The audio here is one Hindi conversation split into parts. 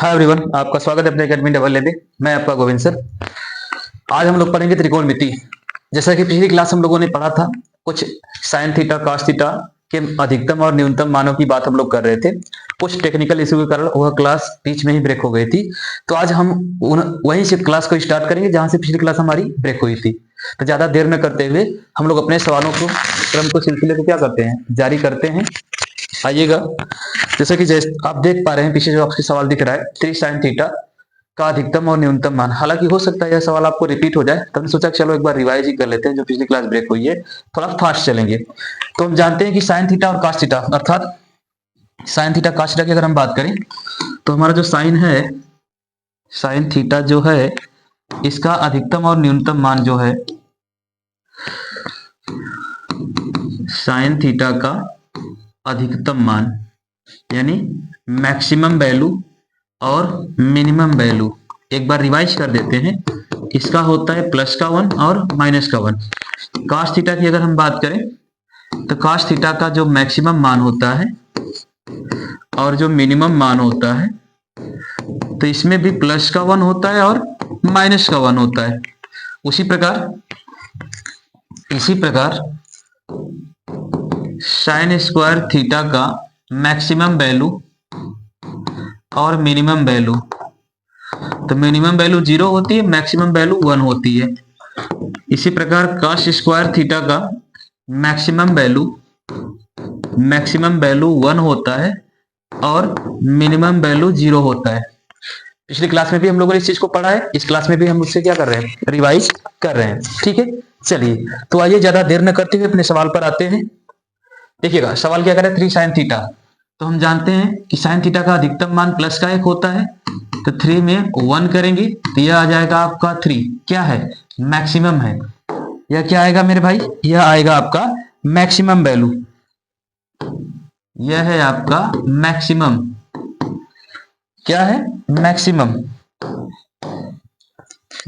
हाय एवरीवन, आपका स्वागत है अपने अकेडमी डबल ए में। मैं आपका गोविंद सर। आज हम लोग पढ़ेंगे त्रिकोणमिति। जैसा कि पिछली क्लास हम लोगों ने पढ़ा था, कुछ साइन थीटा कॉस थीटा के अधिकतम और न्यूनतम मानों की बात हम लोग कर रहे थे। कुछ टेक्निकल इशू के कारण वह क्लास बीच में ही ब्रेक हो गई थी। तो आज हम वहीं से क्लास को स्टार्ट करेंगे जहां से पिछली क्लास हमारी ब्रेक हुई थी। तो ज्यादा देर न करते हुए हम लोग अपने सवालों को क्रम को सिलसिले को क्या करते हैं, जारी करते हैं। आइएगा, जैसे कि जैसे आप देख पा रहे हैं पीछे जो आपके सवाल दिख रहा है, 3 sin थीटा का अधिकतम और न्यूनतम मान। हालांकि हो सकता है यह सवाल आपको रिपीट हो जाए, तो हमने सोचा चलो एक बार रिवाइज ही कर लेते हैं। जो पिछली क्लास ब्रेक हुई है, थोड़ा फास्ट चलेंगे। तो हम जानते हैं कि साइन थीटा और कास थीटा, अर्थात साइन थीटा कास थीटा की अगर हम बात करें तो हमारा जो साइन है, साइन थीटा जो है, इसका अधिकतम और न्यूनतम मान जो है, साइन थीटा का अधिकतम मान यानी मैक्सिमम वैल्यू और मिनिमम वैल्यू, एक बार रिवाइज कर देते हैं। इसका होता है प्लस का 1 और माइनस का 1। कास थीटा की अगर हम बात करें तो कास थीटा का जो मैक्सिमम मान होता है और जो मिनिमम मान होता है, तो इसमें भी प्लस का 1 होता है और माइनस का 1 होता है। इसी प्रकार साइन स्क्वायर थीटा का मैक्सिमम वैल्यू और मिनिमम वैल्यू, तो मिनिमम वैल्यू 0 होती है, मैक्सिमम वैल्यू 1 होती है। इसी प्रकार कॉस स्क्वायर थीटा का मैक्सिमम वैल्यू 1 होता है और मिनिमम वैल्यू 0 होता है। पिछली क्लास में भी हम लोगों ने इस चीज को पढ़ा है, इस क्लास में भी हम उससे क्या कर रहे हैं, रिवाइज कर रहे हैं। ठीक है, चलिए तो आइए ज्यादा देर न करते हुए अपने सवाल पर आते हैं। देखिएगा सवाल क्या करे, 3 sin थीटा। तो हम जानते हैं कि साइन थीटा का अधिकतम मान प्लस का 1 होता है, तो 3 में 1 करेंगे तो यह आ जाएगा आपका 3 क्या है, मैक्सिमम है। यह क्या आएगा मेरे भाई, यह आएगा आपका मैक्सिमम वैल्यू। यह है आपका मैक्सिमम, क्या है,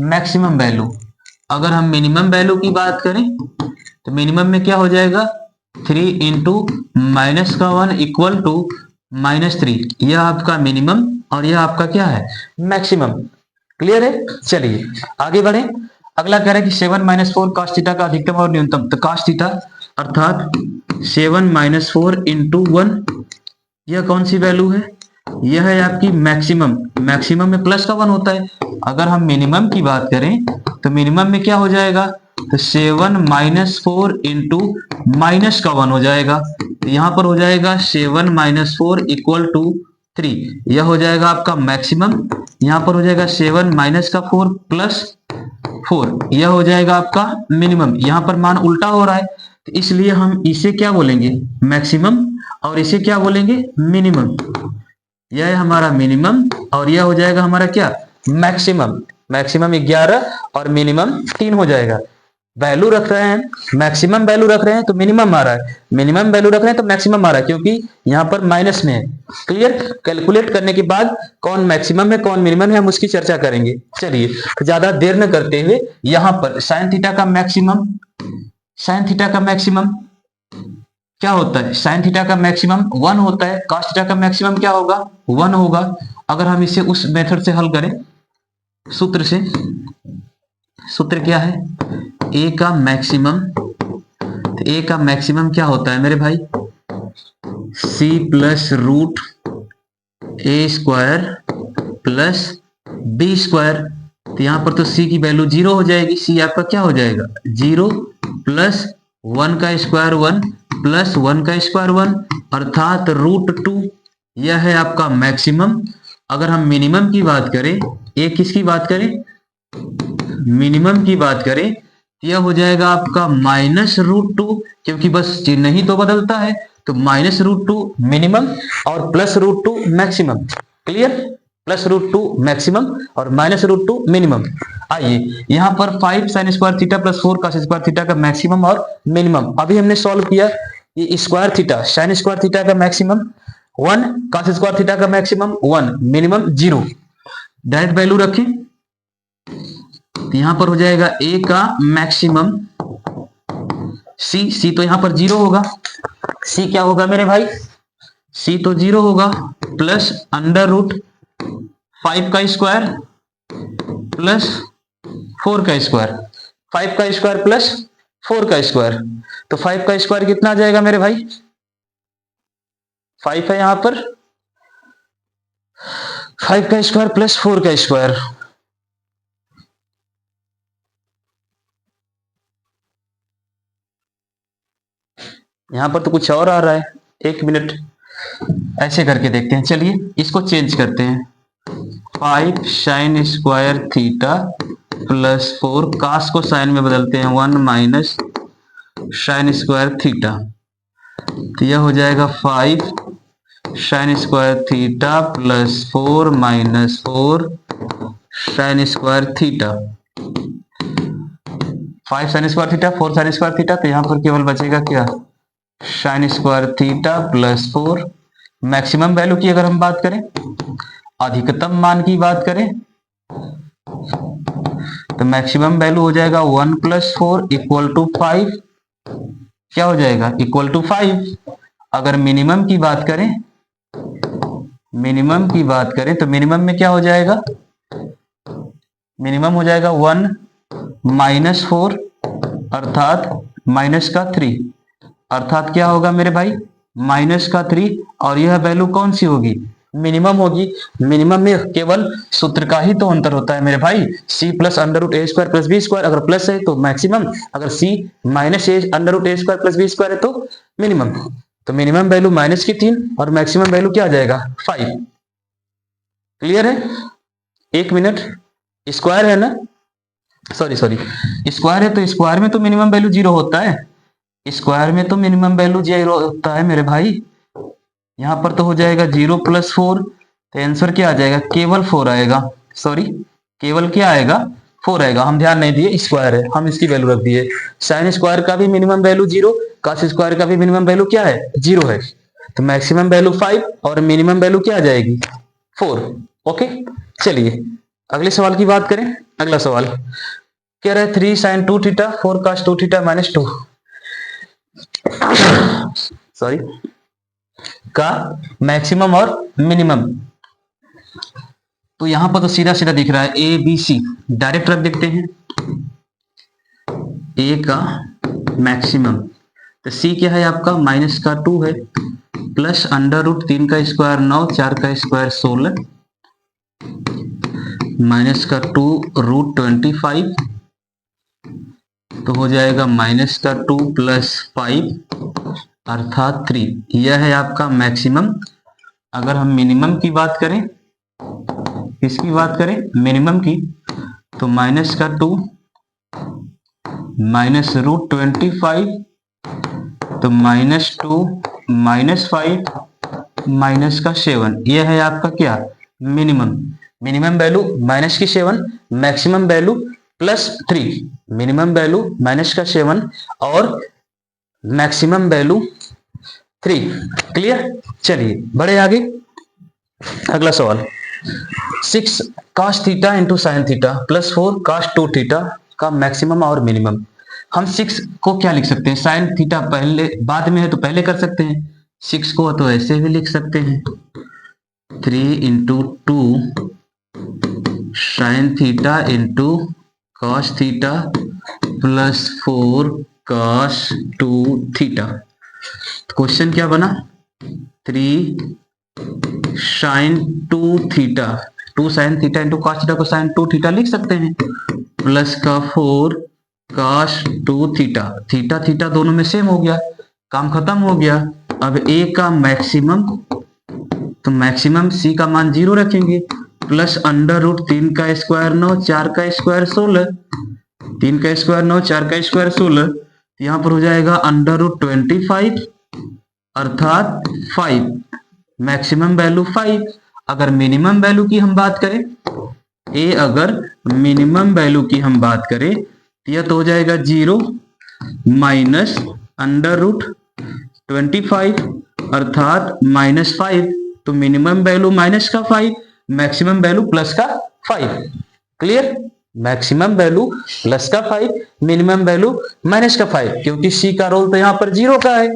मैक्सिमम वैल्यू। अगर हम मिनिमम वैल्यू की बात करें तो मिनिमम में क्या हो जाएगा, 3 इंटू माइनस का 1 इक्वल टू -3। यह आपका मिनिमम और यह आपका क्या है, मैक्सिमम। क्लियर है, चलिए आगे बढ़े। अगला कह रहा है कि 7 - 4 cos थीटा का अधिकतम और न्यूनतम। तो cos थीटा अर्थात 7 - 4 इंटू 1, यह कौन सी वैल्यू है, यह है आपकी मैक्सिमम। मैक्सिमम में प्लस का 1 होता है। अगर हम मिनिमम की बात करें तो मिनिमम में क्या हो जाएगा, तो 7 - 4 इंटू माइनस का 1 हो जाएगा। तो यहां पर हो जाएगा 7 - 4 इक्वल टू 3। यह हो जाएगा आपका मैक्सिमम। यहां पर हो जाएगा 7 - 4 प्लस 4, यह हो जाएगा आपका मिनिमम। यहां पर मान उल्टा हो रहा है, तो इसलिए हम इसे क्या बोलेंगे, मैक्सिमम, और इसे क्या बोलेंगे, मिनिमम। यह है हमारा मिनिमम और यह हो जाएगा हमारा क्या, मैक्सिमम। मैक्सिमम 11 और मिनिमम 3 हो जाएगा। वैल्यू रख रहे हैं, मैक्सिमम वैल्यू रख रहे हैं तो मिनिमम आ रहा है, मिनिमम वैल्यू रख रहे हैं तो मैक्सिमम आ रहा है, क्योंकि यहाँ पर माइनस में है। क्लियर, कैलकुलेट करने के बाद कौन मैक्सिमम है कौन मिनिमम है हम उसकी चर्चा करेंगे। चलिए तो ज्यादा देर न करते हुए यहाँ पर साइन थीटा का मैक्सिमम, साइन थीटा का मैक्सिमम क्या होता है, साइन थीटा का मैक्सिमम 1 होता है, कॉस थीटा का मैक्सिमम क्या होगा, 1 होगा। अगर हम इसे उस मेथड से हल करें, सूत्र से, सूत्र क्या है, ए का मैक्सिमम, तो ए का मैक्सिमम क्या होता है मेरे भाई, c प्लस रूट ए स्क्वायर प्लस बी स्क्वायर। तो यहां पर तो c की वैल्यू 0 हो जाएगी, c आपका क्या हो जाएगा 0 प्लस 1 का स्क्वायर 1 प्लस 1 का स्क्वायर 1 अर्थात √2। यह है आपका मैक्सिमम। अगर हम मिनिमम की बात करें, एक किसकी बात करें, मिनिमम की बात करें, यह हो जाएगा आपका -√2, क्योंकि बस चिन्ह ही तो बदलता है। तो -√2 मिनिमम और +√2 मैक्सिमम। क्लियर, +√2 मैक्सिमम और -√2 मिनिमम। आइए यहाँ पर 5 sin square theta plus 4 cos square theta का मैक्सिमम और मिनिमम अभी हमने सॉल्व किया। ये square theta, sine square theta का मैक्सिमम 1, cos स्क्वायर थीटा का मैक्सिमम 1, मिनिमम 0। डायरेक्ट वैल्यू रखें तो यहां पर हो जाएगा ए का मैक्सिमम, सी तो यहां पर 0 होगा, सी क्या होगा मेरे भाई, सी तो 0 होगा, प्लस अंडर रूट 5 का स्क्वायर प्लस 4 का स्क्वायर, 5 का स्क्वायर प्लस 4 का स्क्वायर, तो 5 का स्क्वायर कितना आ जाएगा मेरे भाई, 5 है यहां पर, 5 का स्क्वायर प्लस 4 का स्क्वायर, यहां पर तो कुछ और आ रहा है, 1 मिनट ऐसे करके देखते हैं। चलिए इसको चेंज करते हैं, 5 साइन स्क्वायर थीटा प्लस 4, कास को साइन में बदलते हैं, 1 माइनस साइन स्क्वायर थीटा, तो यह हो जाएगा 5 sine square theta plus 4 minus 4 sine square theta, 5 sine square theta 4 sine square theta, तो यहां पर केवल बचेगा क्या, sine square theta plus 4। Maximum value की अगर हम बात करें, अधिकतम मान की बात करें, तो मैक्सिमम वैल्यू हो जाएगा 1 प्लस 4 इक्वल टू 5, क्या हो जाएगा, इक्वल टू 5। अगर मिनिमम की बात करें, मिनिमम की बात करें तो मिनिमम में क्या हो जाएगा, मिनिमम हो जाएगा 1 माइनस 4 अर्थात माइनस का 3, अर्थात क्या होगा मेरे भाई, माइनस का 3, और यह वैल्यू कौन सी होगी, मिनिमम होगी। मिनिमम में केवल सूत्र का ही तो अंतर होता है मेरे भाई, c प्लस अंडर रूट ए स्क्वायर प्लस बी स्क्वायर, अगर प्लस है तो मैक्सिमम, अगर c minus A under root A square plus B square है तो मिनिमम। तो मिनिमम वैल्यू माइनस की 3 और मैक्सिमम वैल्यू क्या आ जाएगा 5। क्लियर है, 1 मिनट, स्क्वायर है ना, सॉरी स्क्वायर है तो स्क्वायर में तो मिनिमम वैल्यू 0 होता है, स्क्वायर में तो मिनिमम वैल्यू 0 होता है मेरे भाई। यहां पर तो हो जाएगा 0 प्लस 4, तो आंसर क्या आ जाएगा, केवल 4 आएगा, सॉरी केवल क्या आएगा 4 आएगा, हम ध्यान नहीं दिए, स्क्वायर है हम इसकी वैल्यू रख दिए। साइन स्क्वायर का भी मिनिमम वैल्यू 0, कॉस स्क्वायर का भी मिनिमम वैल्यू क्या है 0 है, तो मैक्सिमम वैल्यू 5 और मिनिमम वैल्यू क्या आ जाएगी 4। ओके चलिए अगले सवाल की बात करें। अगला सवाल कह रहा है 3 sine 2 theta 4 cos 2 theta minus 2 sorry का मैक्सिमम और मिनिमम। तो यहां पर तो सीधा सीधा दिख रहा है ए बी सी, डायरेक्ट रख देते हैं, ए का मैक्सिमम, तो सी क्या है आपका माइनस का 2 है, प्लस अंडर रूट 3 का स्क्वायर 9, 4 का स्क्वायर 16, माइनस का 2 रूट 25, तो हो जाएगा माइनस का 2 प्लस 5 अर्थात 3। यह है आपका मैक्सिमम। अगर हम मिनिमम की बात करें, किसकी बात करें मिनिमम की, तो माइनस का 2 माइनस रूट 25, तो माइनस 2 माइनस 5 माइनस का 7, यह है आपका क्या मिनिमम। मिनिमम वैल्यू माइनस की 7, maximum value plus 3, minimum value minus का 7 और मैक्सिमम वैल्यू 3। क्लियर, चलिए बढ़े आगे। अगला सवाल 6 cos theta into sine theta plus 4 cos 2 theta का मैक्सिमम और मिनिमम। हम 6 को क्या लिख सकते हैं, साइन थीटा पहले बाद में है तो पहले कर सकते हैं, 6 को तो ऐसे भी लिख सकते हैं 3 into 2 sine theta into cos theta plus 4 cos 2 theta. Question क्या बना, 3 sine 2 theta, 2 sine theta into cos theta को साइन 2 थीटा लिख सकते हैं, प्लस का 4 cos 2 थीटा, थीटा थीटा दोनों में सेम हो गया, काम खत्म हो गया। अब a का मैक्सिमम, तो मैक्सिमम c का मान 0 रखेंगे, प्लस अंडर रूट 3 का स्क्वायर 9, 4 का स्क्वायर 16, 3 का स्क्वायर 9, 4 का स्क्वायर 16, यहां पर हो जाएगा अंडर रूट 25 अर्थात 5, मैक्सिमम वैल्यू 5। अगर मिनिमम वैल्यू की हम बात करें, ए अगर मिनिमम वैल्यू की हम बात करें तो यह तो हो जाएगा 0 माइनस अंडर रूट 25 अर्थात माइनस 5, तो मिनिमम वैल्यू माइनस का 5, मैक्सिमम वैल्यू प्लस का 5। क्लियर, मैक्सिमम वैल्यू प्लस का 5, मिनिमम वैल्यू माइनस का 5, क्योंकि सी का रोल तो यहां पर 0 का है।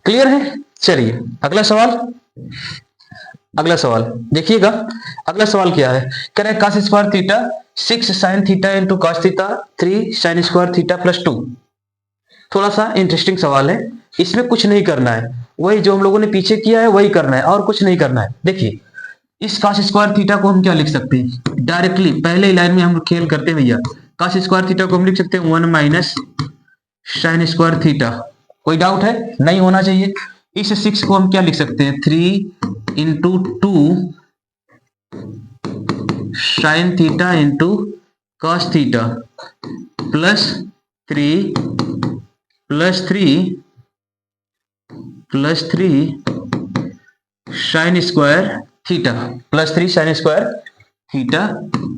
क्लियर है, चलिए अगला सवाल। अगला सवाल देखिएगा, अगला सवाल क्या है, कह रहे cos square theta 6 sin theta into cos theta 3 sin square theta plus 2। थोड़ा सा इंटरेस्टिंग सवाल है, इसमें कुछ नहीं करना है, वही जो हम लोगों ने पीछे किया है वही करना है और कुछ नहीं करना है। देखिए इस cos स्क्वायर थीटा को हम क्या लिख सकते हैं, डायरेक्टली पहले लाइन में हम खेल करते हैं भैया। cos स्क्वायर थीटा को हम लिख सकते हैं 1 माइनस sin स्क्वायर थीटा। कोई डाउट है? नहीं होना चाहिए। इस 6 को हम क्या लिख सकते हैं, 3 into 2 sin theta into cos theta plus 3 sin square theta plus 3 sin square theta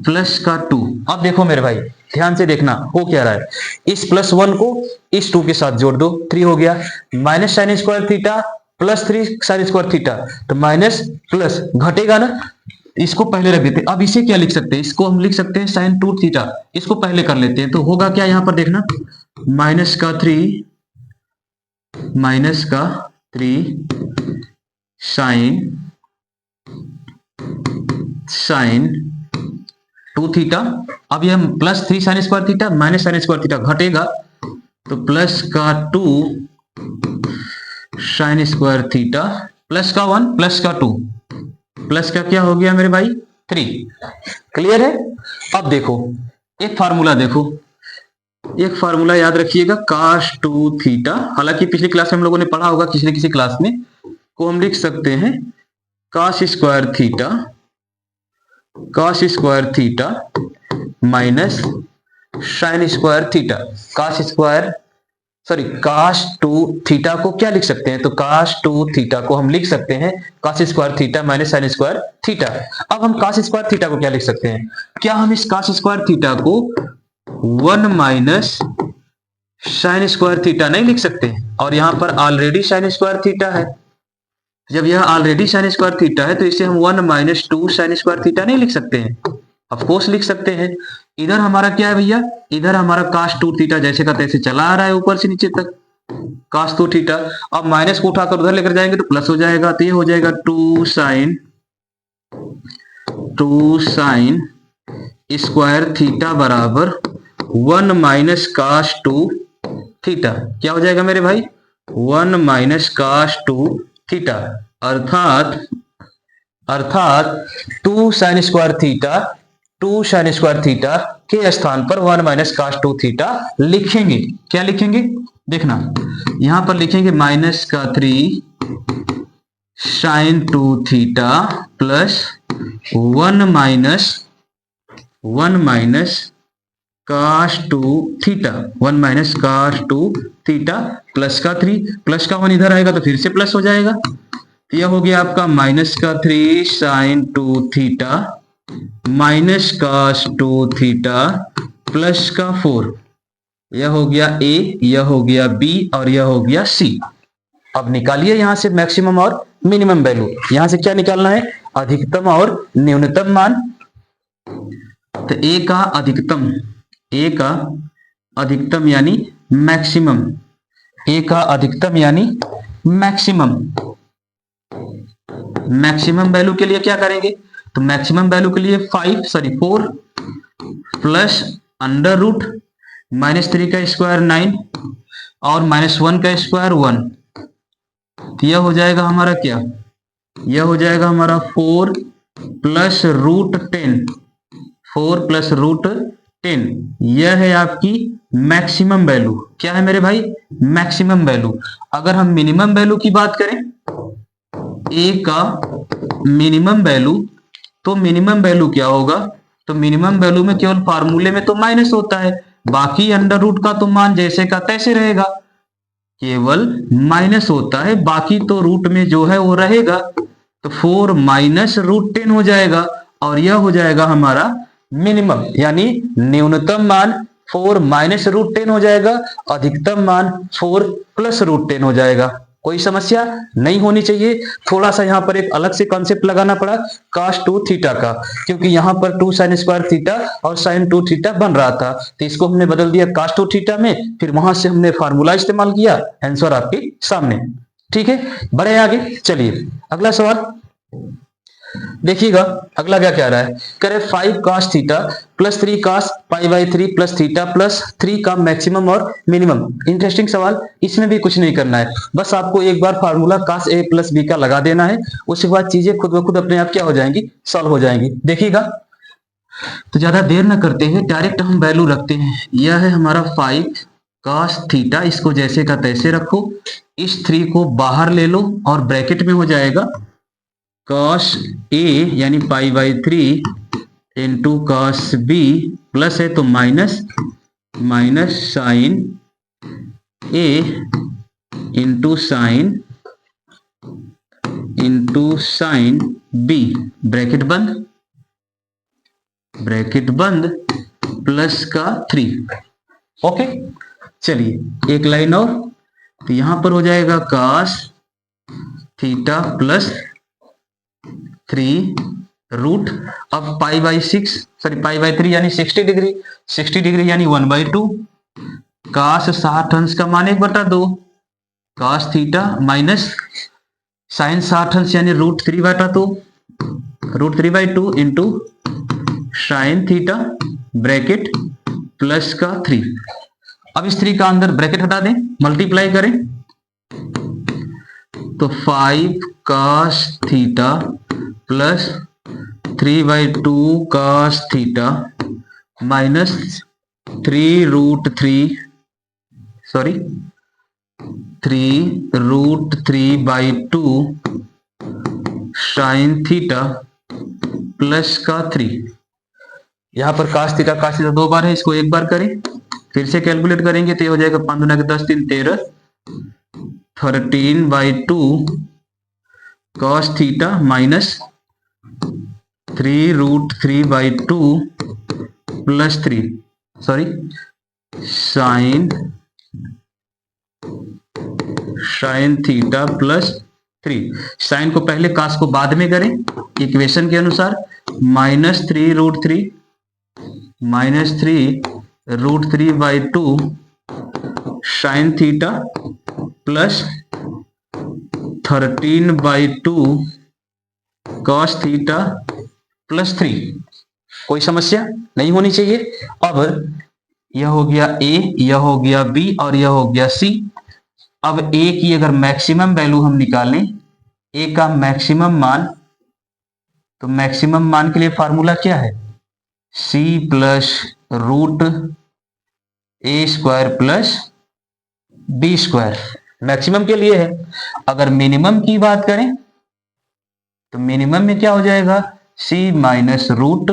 plus का 2। अब देखो मेरे भाई ध्यान से देखना हो क्या रहा है, इस प्लस 1 को इस 2 के साथ जोड़ दो, 3 हो गया, minus sin square theta plus 3 sin square theta, तो माइनस प्लस घटेगा ना, इसको पहले रख देते। अब इसे क्या लिख सकते हैं, इसको हम लिख सकते हैं sin 2 थीटा, इसको पहले कर लेते हैं। तो होगा क्या यहां पर देखना, माइनस का 3 sin 2 थीटा। अब ये plus 3 sin square theta minus sin square theta घटेगा, तो प्लस का 2 sin स्क्वायर थीटा प्लस का 1 प्लस का 2 प्लस का क्या हो गया मेरे भाई 3। क्लियर है? अब देखो एक फार्मूला देखो, एक फार्मूला याद रखिएगा, cos 2 थीटा, हालांकि पिछली क्लास में हम लोगों ने पढ़ा होगा किसी न किसी क्लास में, को हम लिख सकते हैं cos square theta minus sin square theta. cos 2 theta को क्या लिख सकते हैं, तो cos 2 थीटा को हम लिख सकते हैं cos square theta minus sin square theta. अब हम cos स्क्वायर थीटा को क्या लिख सकते हैं, क्या हम इस cos स्क्वायर थीटा को 1 माइनस sin स्क्वायर थीटा नहीं लिख सकते? और यहां पर ऑलरेडी sin स्क्वायर थीटा है, जब यह ऑलरेडी sin स्क्वायर थीटा है तो इसे हम 1 माइनस 2 sin स्क्वायर थीटा नहीं लिख सकते हैं? ऑफ कोर्स लिख सकते हैं। इधर हमारा क्या है भैया, इधर हमारा cos 2 थीटा जैसे का तैसे चला आ रहा है ऊपर से नीचे तक, cos 2 थीटा। अब माइनस को उठाकर उधर लेकर जाएंगे तो प्लस हो जाएगा, तो ये हो जाएगा 2 sin स्क्वायर थीटा बराबर 1 माइनस cos 2 थीटा। क्या हो जाएगा मेरे भाई, 1 माइनस cos 2 थीटा, अर्थात 2 sin स्क्वायर थीटा के स्थान पर 1 माइनस cos 2 थीटा लिखेंगे। क्या लिखेंगे देखना, यहां पर लिखेंगे माइनस का 3 sin 2 theta plus 1 minus cos 2 theta, 1 minus cos 2 theta plus का 3, प्लस का 1 इधर आएगा तो फिर से प्लस हो जाएगा, तो यह हो गया आपका माइनस का 3 sin 2 theta minus cos 2 theta plus का 4। यह हो गया A, यह हो गया B और यह हो गया C। अब निकालिए यहां से मैक्सिमम और मिनिमम वैल्यू। यहां से क्या निकालना है, अधिकतम और न्यूनतम मान। तो A का अधिकतम यानी मैक्सिमम, A का अधिकतम यानी मैक्सिमम वैल्यू के लिए क्या करेंगे, तो मैक्सिमम वैल्यू के लिए 4 प्लस अंडर रूट -3 का स्क्वायर 9 और -1 का स्क्वायर 1। तो यह हो जाएगा हमारा क्या, यह हो जाएगा हमारा 4 प्लस रूट 10। यह है आपकी मैक्सिमम वैल्यू। क्या है मेरे भाई, मैक्सिमम वैल्यू। अगर हम मिनिमम वैल्यू की बात करें, A का मिनिमम वैल्यू, तो मिनिमम वैल्यू क्या होगा, तो मिनिमम वैल्यू में केवल फार्मूले में तो माइनस होता है, बाकी अंडर रूट का तो मान जैसे का तैसे रहेगा, केवल माइनस होता है, बाकी तो रूट में जो है वो रहेगा। तो 4 माइनस रूट 10 हो जाएगा और यह हो जाएगा हमारा मिनिमम यानी न्यूनतम मान 4 माइनस रूट 10 हो जाएगा, अधिकतम मान 4 प्लस रूट 10 हो जाएगा। कोई समस्या नहीं होनी चाहिए। थोड़ा सा यहाँ पर एक अलग से कॉन्सेप्ट लगाना पड़ा cos 2 थीटा का, क्योंकि यहाँ पर 2 sin स्क्वायर थीटा और sin 2 थीटा बन रहा था, तो इसको हमने बदल दिया cos 2 थीटा में, फिर वहां से हमने फार्मूला इस्तेमाल किया, आंसर आपके सामने। ठीक है, बढ़े आगे, चलिए अगला सवाल। देखिएगा अगला क्या कह रहा है, कह रहे 5 cos theta plus 3 cos pi by 3 plus theta plus 3 का मैक्सिमम और मिनिमम। इंटरेस्टिंग सवाल, इसमें भी कुछ नहीं करना है, बस आपको एक बार formula cos a plus B का लगा देना है, उसके बाद चीजें खुद ब खुद अपने आप क्या हो जाएंगी, सॉल्व हो जाएंगी। देखिएगा, तो ज्यादा देर न करते हुए डायरेक्ट हम वैल्यू रखते हैं। यह है हमारा 5 cos थीटा, इसको जैसे का तैसे रखो, इस 3 को बाहर ले लो और ब्रैकेट में हो जाएगा cos a यानी pi by 3 into cos b plus है तो minus minus sine a into sine b, bracket बंद प्लस का 3। ओके, चलिए एक लाइन और, तो यहां पर हो जाएगा cos थीटा प्लस 3 रूट, अब पाई बाई 3 यानी 60 डिग्री, 60 डिग्री यानी 1/2 cos 60 अंश का मान 1/2 cos थीटा माइनस साइन 60 अंश यानी √3/2 √3/2 into sine theta bracket plus का 3। अब इस 3 का अंदर ब्रैकेट हटा दें, मल्टीप्लाई करें तो 5 cos theta plus 3/2 cos theta minus 3√3/2 sign theta plus का 3। यहां पर cos थीटा दो बार है, इसको एक बार करें, फिर से कैलकुलेट करेंगे तो ये हो जाएगा 5 × 10 3 13 13/2 cos theta minus 3√3/2 plus 3 sine theta plus 3। Sine को पहले, cos को बाद में करें इक्वेशन के अनुसार, -3√3/2 sign theta plus 13/2 cos theta plus 3। कोई समस्या नहीं होनी चाहिए। अब यह हो गया a, यह हो गया b और यह हो गया c। अब a की अगर मैक्सिमम वैल्यू हम निकालें, a का मैक्सिमम मान, तो मैक्सिमम मान के लिए फार्मूला क्या है, c plus root a square plus b square, maximum के लिए है। अगर मिनिमम की बात करें तो मिनिमम में क्या हो जाएगा, c minus root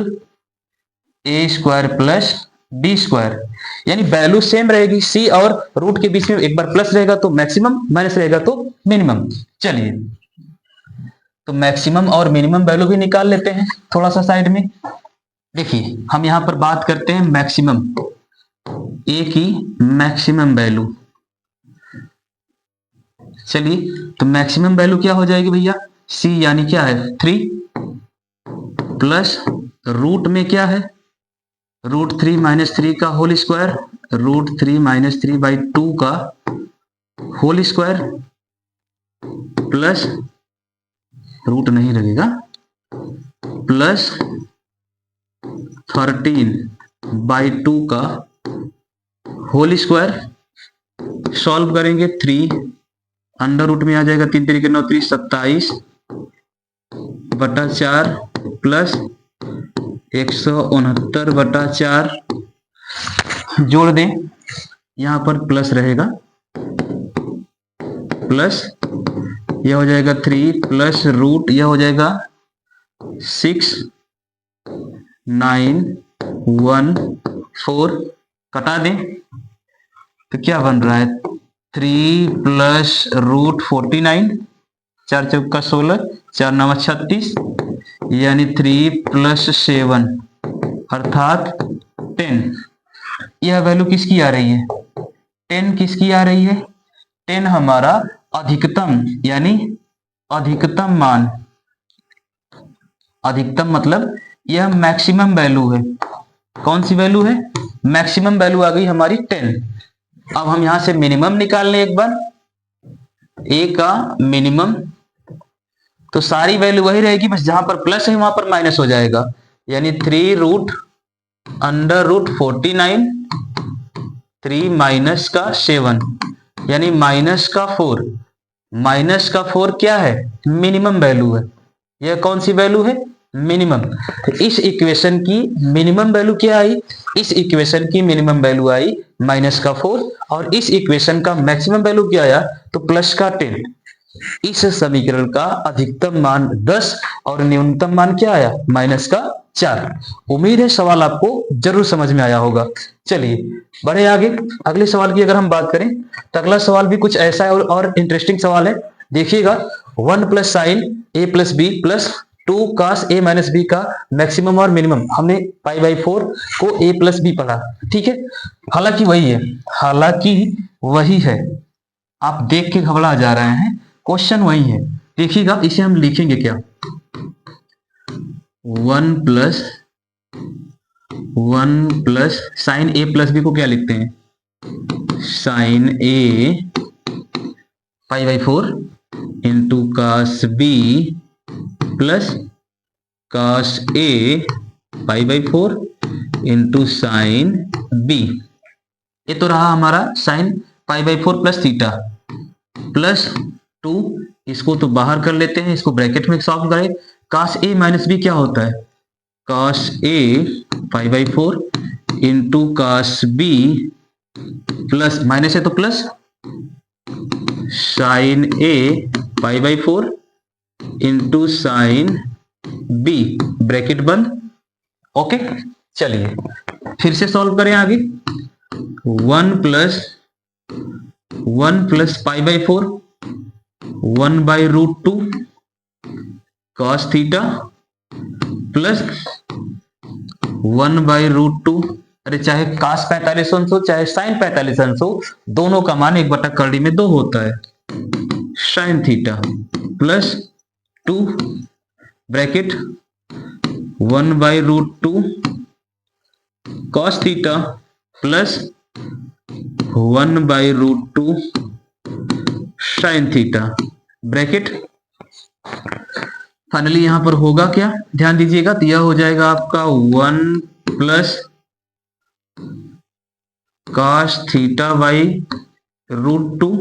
a square plus b square, यानी वैल्यू सेम रहेगी, c और रूट के बीच में एक बार प्लस रहेगा तो मैक्सिमम, माइनस रहेगा तो मिनिमम। चलिए, तो मैक्सिमम और मिनिमम वैल्यू भी निकाल लेते हैं थोड़ा सा साइड में। देखिए, हम यहां पर बात करते हैं मैक्सिमम, a की मैक्सिमम वैल्यू। चलिए, तो मैक्सिमम वैल्यू क्या हो जाएगी भैया, c यानी क्या है 3 प्लस रूट में क्या है, √3 - 3 का होल स्क्वायर, √3 - 3/2 का होल स्क्वायर प्लस, रूट नहीं लगेगा, प्लस 13/2 का होल स्क्वायर। सॉल्व करेंगे, 3 अंडर रूट में आ जाएगा, 3 3 9 3 27/4 प्लस 169/4 जोड़ दें, यहां पर प्लस रहेगा, प्लस यह हो जाएगा 3 प्लस रूट, यह हो जाएगा 6914, कटा दें तो क्या बन रहा है, 3 प्लस रूट 49, 4 चौका 16, 4 9 36, यानी 3 प्लस 7 अर्थात 10। यह वैल्यू किसकी आ रही है, 10 किसकी आ रही है, 10 हमारा अधिकतम, यानी अधिकतम मान, अधिकतम मतलब यह मैक्सिमम वैल्यू है। कौन सी वैल्यू है, मैक्सिमम वैल्यू आ गई हमारी 10। अब हम यहां से मिनिमम निकाल लें एक बार, a का मिनिमम तो सारी वैल्यू वही रहेगी, बस जहां पर प्लस है वहां पर माइनस हो जाएगा, यानी 3 रूट अंडर रूट 49, 3 माइनस का 7, यानी माइनस का 4। माइनस का 4 क्या है? मिनिमम वैल्यू है। यह कौन सी वैल्यू है? मिनिमम। तो इस इक्वेशन की मिनिमम वैल्यू क्या आई? इस इक्वेशन की मिनिमम वैल्यू आई माइनस का 4, और इस इक्वेशन का मैक्सिमम वैल्यू क्या आया? तो प्लस का 10। इस समीकरण का अधिकतम मान 10 और न्यूनतम मान क्या आया? माइनस का 4। उम्मीद है सवाल आपको जरूर समझ में आया होगा। चलिए बढ़े आगे। अगले सवाल की अगर हम बात करें तो अगला सवाल भी कुछ ऐसा है और इंटरेस्टिंग सवाल है। देखिएगा, 1 plus sine A plus B plus 2 cos A minus B का मैक्सिमम और मिनिमम, हमने पाई बाई 4 को ए प्लस बी पढ़ा, ठीक है। हालांकि वही है, हालांकि वही है, आप देख के घबरा जा रहे हैं, क्वेश्चन वही है। देखिएगा, इसे हम लिखेंगे क्या? 1 plus sine A plus B को क्या लिखते हैं? Sine A pi by 4 into cos B plus cos A pi by 4 into sine B. ये तो रहा हमारा sine pi by 4 plus theta plus 2, इसको तो बाहर कर लेते हैं, इसको ब्रैकेट में सॉल्व करें। कास ए माइनस बी क्या होता है? Cos A pi by 4 into cos B plus, minus है तो plus, sine A pi by 4 into sine B, bracket बंद। ओके, चलिए फिर से सॉल्व करें आगे। 1 plus pi by 4 1 by root 2 cos theta plus 1 by root 2, अरे चाहे कास 45 अंश हो चाहे साइन 45 अंश हो, दोनों का मान 1/2 में 2 होता है, sine theta plus 2 bracket 1 by root 2 cos theta plus 1 by root 2 sine theta, bracket. Finally यहां पर होगा क्या? ध्यान दीजिएगा, तो यह हो जाएगा आपका 1 plus cos theta by root 2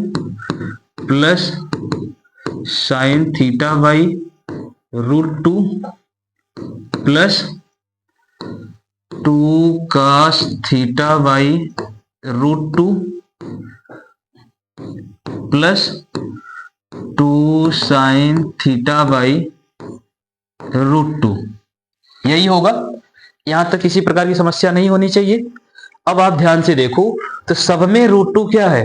plus sine theta by root 2 plus 2 cos theta by root 2 plus 2 sine theta by root 2। यही होगा। यहां तक किसी प्रकार की समस्या नहीं होनी चाहिए। अब आप ध्यान से देखो, तो सब में रूट 2 क्या है?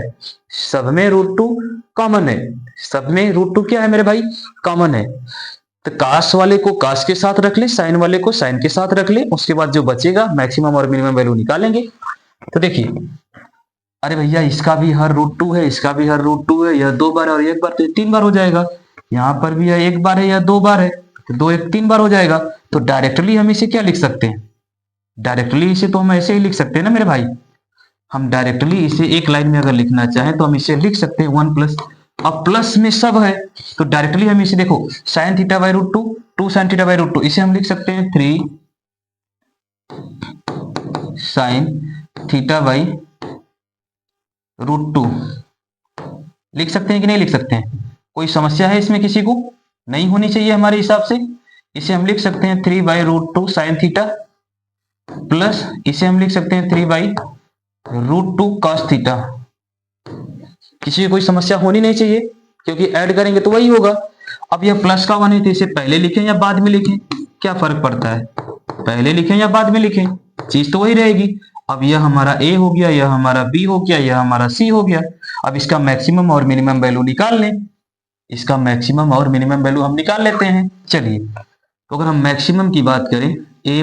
सब में रूट 2 कॉमन है। सब में रूट 2 क्या है मेरे भाई? कॉमन है। तो कास वाले को कास के साथ रख ले, साइन वाले को साइन के साथ रख ले, उसके बाद जो बचेगा मैक्सिमम और मिनिमम वैल्यू निकालेंगे। तो देखिए, अरे भैया इसका भी हर रूट 2 है, इसका भी हर रूट 2 है, यह 2 बार और 1 बार, तो 3 बार हो जाएगा। यहां पर भी यह 1 बार है, यह 2 बार है, तो 2 1 3 बार हो जाएगा। तो डायरेक्टली हम इसे क्या लिख सकते हैं? डायरेक्टली इसे तो हम ऐसे ही लिख सकते हैं ना मेरे भाई। हम डायरेक्टली इसे एक लाइन में अगर लिखना चाहें तो हम इसे लिख सकते हैं 1 प्लस, अब प्लस में सब है तो डायरेक्टली हम इसे देखो, sine theta by root 2, 2 sine theta by root 2, इसे हम लिख सकते हैं 3 साइन थीटा बाई रूट 2। लिख सकते हैं कि नहीं लिख सकते हैं? कोई समस्या है इसमें किसी को? नहीं होनी चाहिए हमारे हिसाब से। इसे हम लिख सकते हैं 3 by root 2 sine theta plus इसे हम लिख सकते हैं 3 बाई रूट 2 कॉस थीटा। किसी को कोई समस्या होनी नहीं चाहिए, क्योंकि ऐड करेंगे तो वही होगा। अब यह प्लस का 1 है तो इसे पहले लिखें या बाद में लिखें, क्या फर्क पड़ता है? पहले लिखें या बाद में लिखें, चीज तो वही रहेगी। अब यह हमारा ए हो गया, यह हमारा बी हो गया, यह हमारा सी हो गया। अब इसका मैक्सिमम और मिनिमम वैल्यू निकाल लें। इसका मैक्सिमम और मिनिमम वैल्यू हम निकाल लेते हैं। चलिए, तो अगर हम मैक्सिमम की बात करें, ए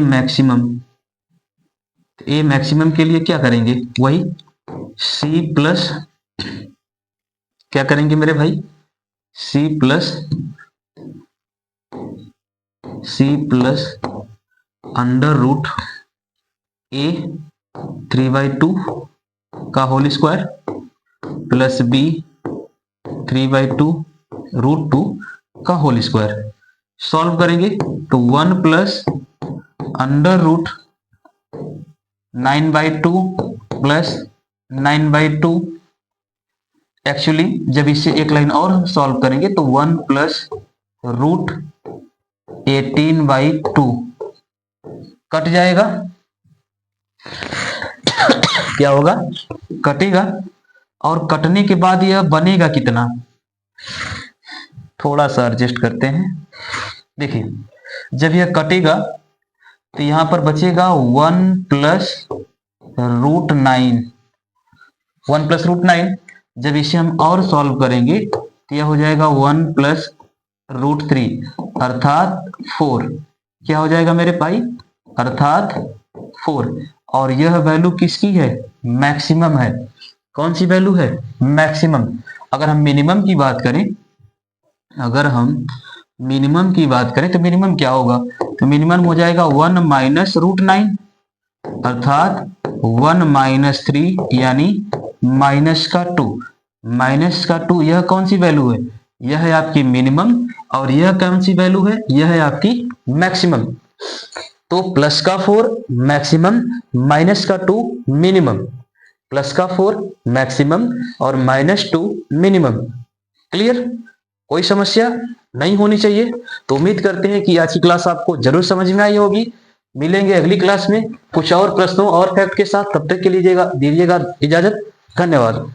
मैक्सिमम के लिए क्या करेंगे? वही सी प्लस, क्या करेंगे मेरे भाई? C plus under root A 3/2 का whole square plus B 3/2 root 2 का होल स्क्वायर। सॉल्व करेंगे तो 1 plus under root 9/2 plus 9/2। Actually जब इससे एक लाइन और सॉल्व करेंगे तो 1 प्लस रूट 18/2 कट जाएगा। क्या होगा? कटेगा। और कटने के बाद यह बनेगा कितना, थोड़ा सा एडजस्ट करते हैं। देखिए जब यह कटेगा तो यहां पर बचेगा 1 प्लस रूट 9। 1 प्लस रूट 9 जब इसे हम और सॉल्व करेंगे तो यह हो जाएगा 1 प्लस रूट 3 अर्थात 4। क्या हो जाएगा मेरे भाई? अर्थात 4। और यह वैल्यू किसकी है? मैक्सिमम है। कौन सी वैल्यू है? मैक्सिमम। अगर हम मिनिमम की बात करें, अगर हम मिनिमम की बात करें तो मिनिमम क्या होगा? तो मिनिमम हो जाएगा 1 माइनस रूट 9 अर्थात 1 माइनस 3 यानी माइनस का 2। माइनस का 2 यह कौन सी वैल्यू है? यह है आपकी मिनिमम। और यह कौन सी वैल्यू है? यह है आपकी मैक्सिमम। तो प्लस का 4 मैक्सिमम, माइनस का 2 मिनिमम। प्लस का 4 मैक्सिमम और माइनस 2 मिनिमम। क्लियर? कोई समस्या नहीं होनी चाहिए। तो उम्मीद करते हैं कि आज की क्लास आपको जरूर समझ में आई होगी। मिलेंगे अगली क्लास में कुछ और प्रश्नों और फैक्ट के साथ। तब तक के लिए दीजिएगा इजाजत। धन्यवाद।